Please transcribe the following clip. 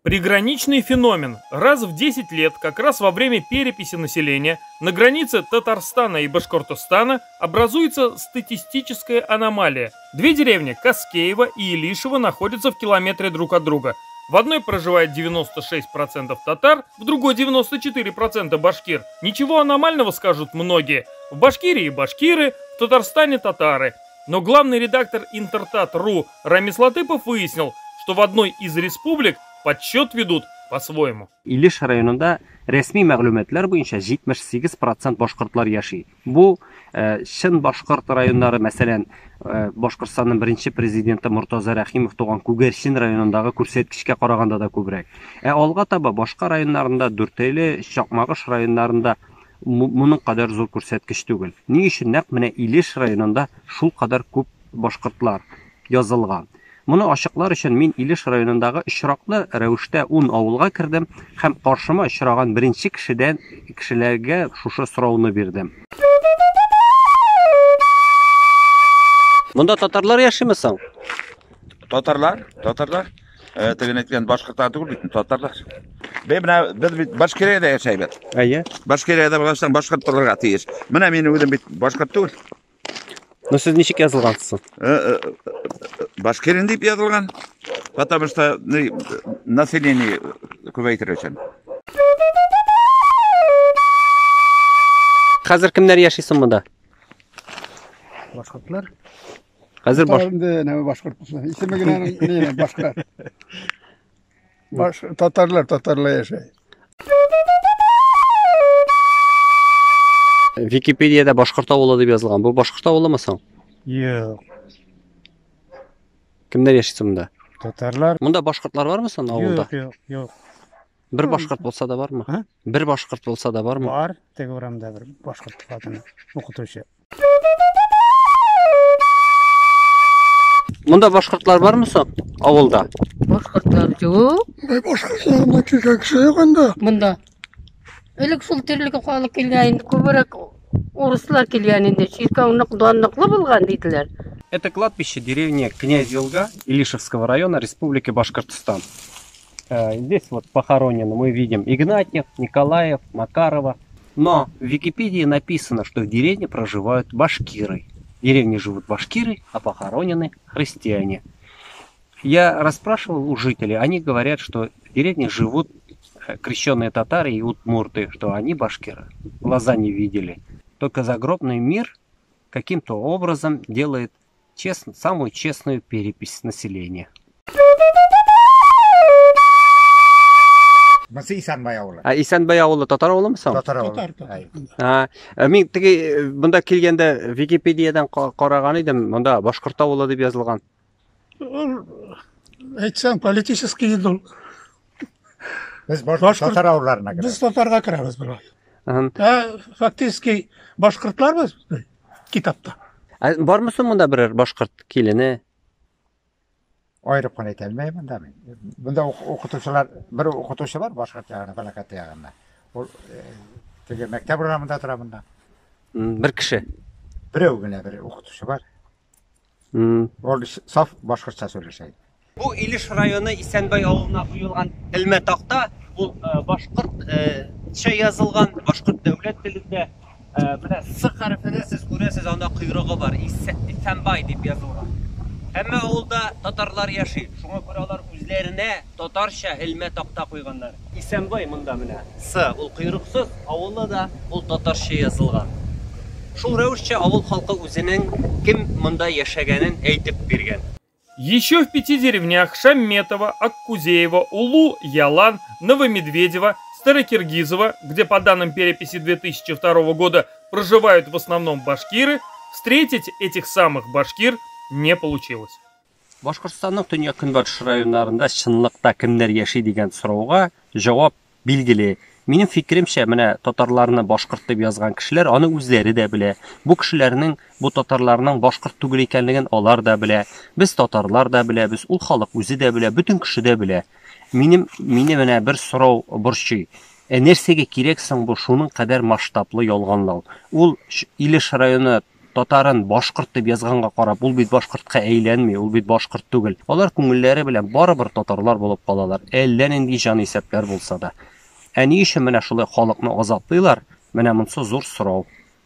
Приграничный феномен. Раз в 10 лет, как раз во время переписи населения, на границе Татарстана и Башкортостана образуется статистическая аномалия. Две деревни, Каскеево и Илишево, находятся в километре друг от друга. В одной проживает 96% татар, в другой 94% башкир. Ничего аномального, скажут многие. В Башкирии башкиры, в Татарстане татары. Но главный редактор Интертат.ру Рамис Латыпов выяснил, что в одной из республик подсчет ведут по-своему. Илиш районында рәсми мәгълүматлар буенча 78% башкортлар яши. Бу шын башкорт районнары, мәсәлән, Башкортстанның беренче президенты Муртаза Рәхимов туган Күгәрчен районындагы күрсәткечкә караганда да күбрәк. Алга таба башка районнарында, Дүртөйле, Чакмагыш районнарында моның кадәр зур күрсәткеч түгел. Ни өчен нәкъ менә Илиш районында шул кадәр күп башкортлар язылган? Моны ачыклар өчен мин Илиш районындагы очраклы рәвештә 10 авылга кердем һәм каршыма очраган беренче кешеләргә шушы сорауны бирдем. Монда татарлар яшиме соң? Татарлар. Тегин әйткән башкортлар түгел бит, татарлар. Без Башкириядә яшәйбез. Әйе. Башкириядә булган башкортларга тиеш. Менә мин үзем бит башкорт түгел. Ну сез ничек язылгансыз? Башкирин дип язылган. Потому что население күбәйтер өчен. Хәзер кемнәр яши соң монда? Башкортлар. Хәзер башкортлар. Исеме генә башка. Татарлар яшәй. Википедияда башкорт авылы дип язылган. Бу башкорт авылымы соң? Юк. Кемнәр яши соң монда? Татарлар. Монда башкортлар бармы соң авылда? Юк. Бер башкорт булса да бармы? Бер башкорт булса да бармы? Бар, теге урамда бер башкорт хатыны, укытучы. Монда башкортлар бармы соң авылда? Башкортлар юк. Башкортларда кеше юк анда. Монда. Элек шул тирлек халык килгән, күбрәк урыслар килгән инде. Чиркәүнек данлыклы булган диделәр. Это кладбище деревни Князь-Елга Илишевского района Республики Башкортостан. Здесь вот похоронены мы видим Игнатьев, Николаев, Макарова. Но в Википедии написано, что в деревне проживают башкиры. В деревне живут башкиры, а похоронены христиане. Я расспрашивал у жителей, они говорят, что в деревне живут крещенные татары и удмурты, что они башкиры. Глаза не видели. Только загробный мир каким-то образом делает самую честную перепись населения. Исәнбай авылы татар авылымы соң? Татар авылы. Мин теге монда килгәндә Википедиядан караган идем, монда башкорт авылы дип язылган. Әйтсәң, политический идол. Biz Tatar avlarına girer. Biz Tatarga kiremiz buraya. Фактически башкортларбыз kitapta. Бармы соң монда берәр башкорт килене? Ayırıp kan etelmeyim ben mi? Bunda okutuşlar, bir okutuşu var başkort yağına, felaket yağına. O tege mektep programında tarafında. Bir kişi. Bir evgine bir okutuşu var. O saf başkortça söyleşey. Bu İliş rayonu İsenbay avılına kuyulgan ilme takta bu başkortça yazılgan başkort devlet dilinde S harfini siz görürsünüz, onda kuyruğu var. İsenbay deyip yazılgan. Әмма авылда татарлар яши. Шуңа күрә алар үзләренә татарча илме такта куйганнар. Исәнбай монда менә. Ул кыйрыксыз, авылда да ул татарча язылган. Шул рәвешчә авыл халкы үзенең кем монда яшәгәнен әйтеп биргән. Еще в 5 деревнях Шамметово, Аккузеево, Улу, Ялан, Новомедведево, Старокиргизово, где по данным переписи 2002 года проживают в основном башкиры, встретить этих самых башкир не получилось. Башкортстанның төньяк-көнбатыш районнарында чынлыкта кемнәр яши дигән сорауга җавап билгеле. Минем фикеремчә, менә татарларны башкорт дип язган кешеләр аны үзләре дә белә. Бу кешеләрнең, бу татарларның башкорт түгел икәнлеген алар да белә. Без татарлар да беләбез, ул халык үзе дә белә, бөтен кеше дә белә. Мине менә бер сорау борчый. Нәрсәгә кирәк соң бу шуның кадәр масштаблы ялганлау? Ул Илеш районы татарын башкорт дип язганга карап, ул бит башкортка әйләнми, ул бит башкорт түгел. Алар күңелләре белән барыбер татарлар булып калалар. Әллә нинди җан исәпләр булса да. Әни өчен менә шулай халыкны азаплыйлар? Менә монсы зур сорау.